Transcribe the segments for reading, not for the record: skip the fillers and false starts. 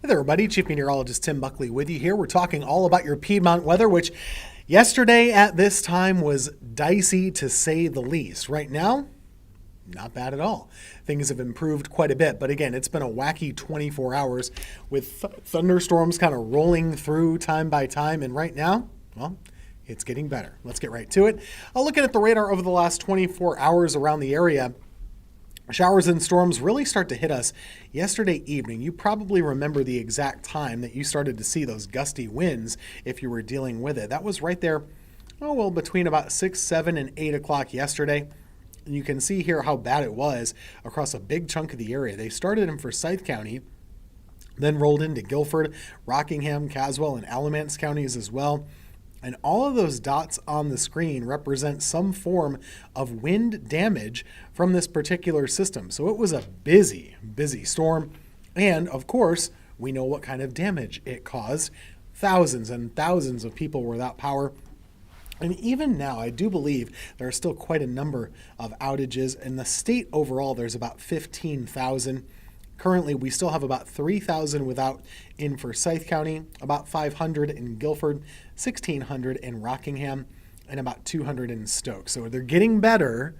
Hey there, everybody. Chief Meteorologist Tim Buckley with you here. We're talking all about your Piedmont weather, which yesterday at this time was dicey to say the least. Right now, not bad at all. Things have improved quite a bit, but again, it's been a wacky 24 hours with thunderstorms kind of rolling through time by time, and right now, well, it's getting better. Let's get right to it. Looking at the radar over the last 24 hours around the area, showers and storms really start to hit us yesterday evening. You probably remember the exact time that you started to see those gusty winds if you were dealing with it. That was right there, between about 6, 7, and 8 o'clock yesterday. And you can see here how bad it was across a big chunk of the area. They started in Forsyth County, then rolled into Guilford, Rockingham, Caswell, and Alamance counties as well. And all of those dots on the screen represent some form of wind damage from this particular system. So it was a busy, busy storm. And of course, we know what kind of damage it caused. Thousands and thousands of people were without power. And even now, I do believe there are still quite a number of outages. In the state overall, there's about 15,000. Currently, we still have about 3,000 without in Forsyth County, about 500 in Guilford, 1,600 in Rockingham, and about 200 in Stoke. So they're getting better,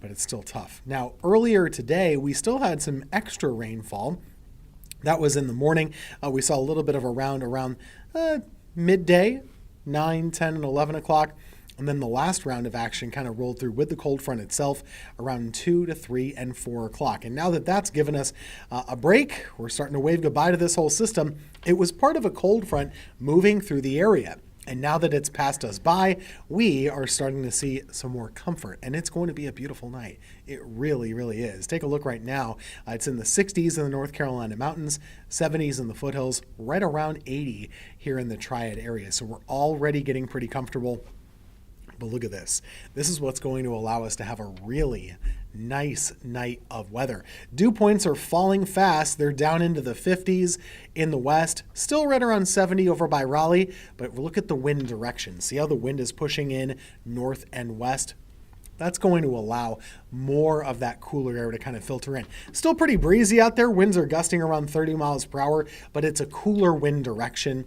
but it's still tough. Now, earlier today, we still had some extra rainfall. That was in the morning. We saw a little bit of a round around midday, 9, 10, and 11 o'clock. And then the last round of action kind of rolled through with the cold front itself around 2 to 3 and 4 o'clock. And now that that's given us a break, we're starting to wave goodbye to this whole system. It was part of a cold front moving through the area. And now that it's passed us by, we are starting to see some more comfort. And it's going to be a beautiful night. It really, really is. Take a look right now. It's in the 60s in the North Carolina mountains, 70s in the foothills, right around 80 here in the Triad area. So we're already getting pretty comfortable. But look at this. This is what's going to allow us to have a really nice night of weather. Dew points are falling fast. They're down into the 50s in the west, still right around 70 over by Raleigh. But look at the wind direction. See how the wind is pushing in north and west? That's going to allow more of that cooler air to kind of filter in. Still pretty breezy out there. Winds are gusting around 30 miles per hour, but it's a cooler wind direction.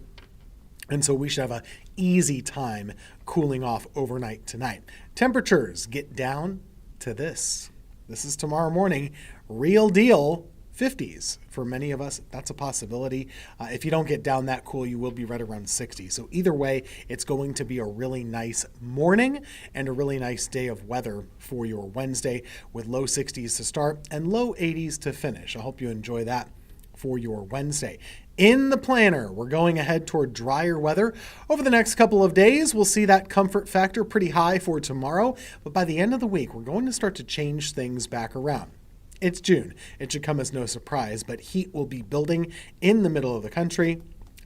And so we should have an easy time cooling off overnight tonight. Temperatures get down to this. This is tomorrow morning. Real deal 50s. For many of us, that's a possibility. If you don't get down that cool, you will be right around 60. So either way, it's going to be a really nice morning and a really nice day of weather for your Wednesday with low 60s to start and low 80s to finish. I hope you enjoy that for your Wednesday. In the planner, we're going ahead toward drier weather. Over the next couple of days, we'll see that comfort factor pretty high for tomorrow, but by the end of the week, we're going to start to change things back around. It's June. It should come as no surprise, but heat will be building in the middle of the country,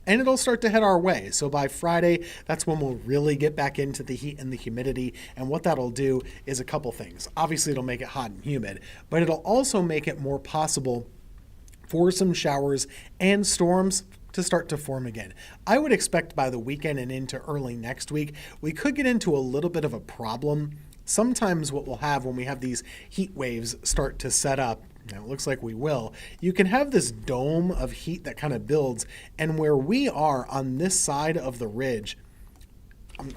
and it'll start to head our way. So by Friday, that's when we'll really get back into the heat and the humidity, and what that'll do is a couple things. Obviously, it'll make it hot and humid, but it'll also make it more possible for some showers and storms to start to form again. I would expect by the weekend and into early next week, we could get into a little bit of a problem. Sometimes what we'll have when we have these heat waves start to set up, and it looks like we will, you can have this dome of heat that kind of builds, and where we are on this side of the ridge,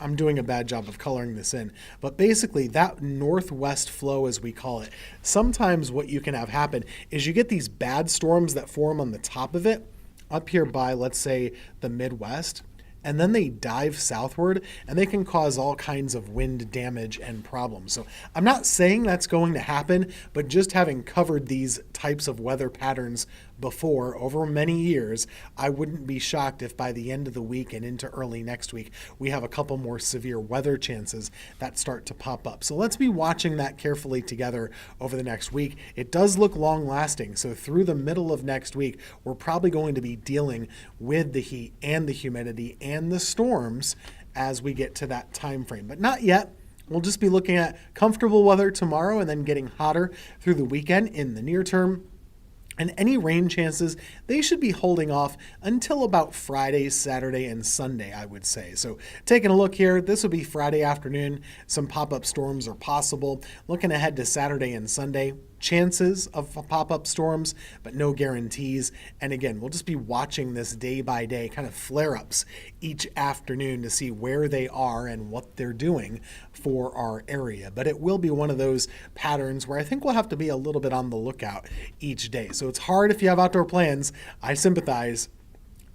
I'm doing a bad job of coloring this in, but basically that northwest flow, as we call it, sometimes what you can have happen is you get these bad storms that form on the top of it up here by, let's say, the Midwest, and then they dive southward and they can cause all kinds of wind damage and problems. So I'm not saying that's going to happen, but just having covered these types of weather patterns before over many years, I wouldn't be shocked if by the end of the week and into early next week, we have a couple more severe weather chances that start to pop up. So let's be watching that carefully together over the next week. It does look long lasting. So through the middle of next week, we're probably going to be dealing with the heat and the humidity and the storms as we get to that time frame, but not yet. We'll just be looking at comfortable weather tomorrow and then getting hotter through the weekend in the near term. And any rain chances, they should be holding off until about Friday, Saturday, and Sunday, I would say. So taking a look here, this will be Friday afternoon. Some pop-up storms are possible. Looking ahead to Saturday and Sunday, chances of pop-up storms, but no guarantees. And again, we'll just be watching this day by day, kind of flare-ups each afternoon to see where they are and what they're doing for our area. But it will be one of those patterns where I think we'll have to be a little bit on the lookout each day. So it's hard if you have outdoor plans. I sympathize.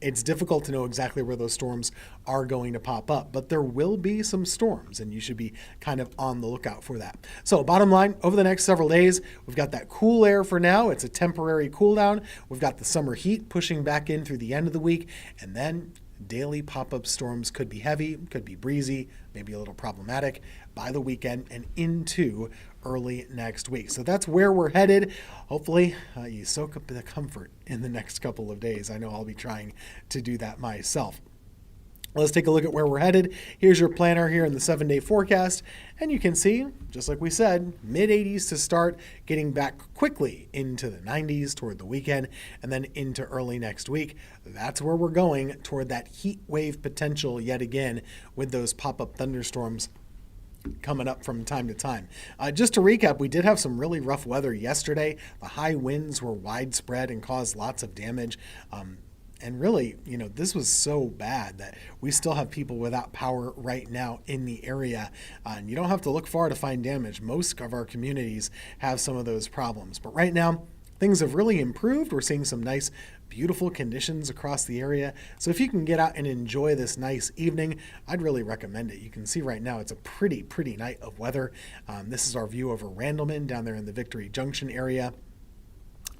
It's difficult to know exactly where those storms are going to pop up, but there will be some storms, and you should be kind of on the lookout for that. So bottom line, over the next several days, we've got that cool air for now. It's a temporary cool down. We've got the summer heat pushing back in through the end of the week, and then daily pop-up storms could be heavy, could be breezy, maybe a little problematic by the weekend and into early next week. So that's where we're headed. Hopefully you soak up the comfort in the next couple of days. I know I'll be trying to do that myself. Let's take a look at where we're headed. Here's your planner here in the 7-day forecast. And you can see, just like we said, mid-80s to start, getting back quickly into the 90s toward the weekend, and then into early next week. That's where we're going, toward that heat wave potential yet again with those pop-up thunderstorms coming up from time to time. Just to recap, we did have some really rough weather yesterday. The high winds were widespread and caused lots of damage. And really, this was so bad that we still have people without power right now in the area. And you don't have to look far to find damage. Most of our communities have some of those problems. But right now, things have really improved. We're seeing some nice, beautiful conditions across the area. So if you can get out and enjoy this nice evening, I'd really recommend it. You can see right now it's a pretty night of weather. This is our view over Randleman down there in the Victory Junction area.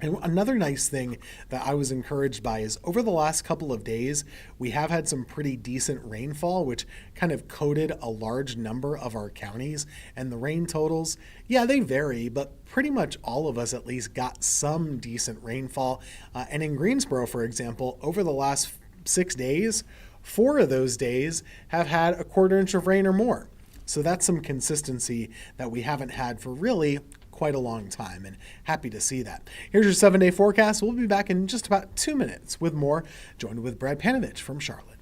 And another nice thing that I was encouraged by is over the last couple of days, we have had some pretty decent rainfall, which kind of coated a large number of our counties. And the rain totals, yeah, they vary, but pretty much all of us at least got some decent rainfall. And in Greensboro, for example, over the last 6 days, 4 of those days have had a 1/4 inch of rain or more. So that's some consistency that we haven't had for really quite a long time, and happy to see that. Here's your 7-day forecast. We'll be back in just about 2 minutes with more, joined with Brad Panovich from Charlotte.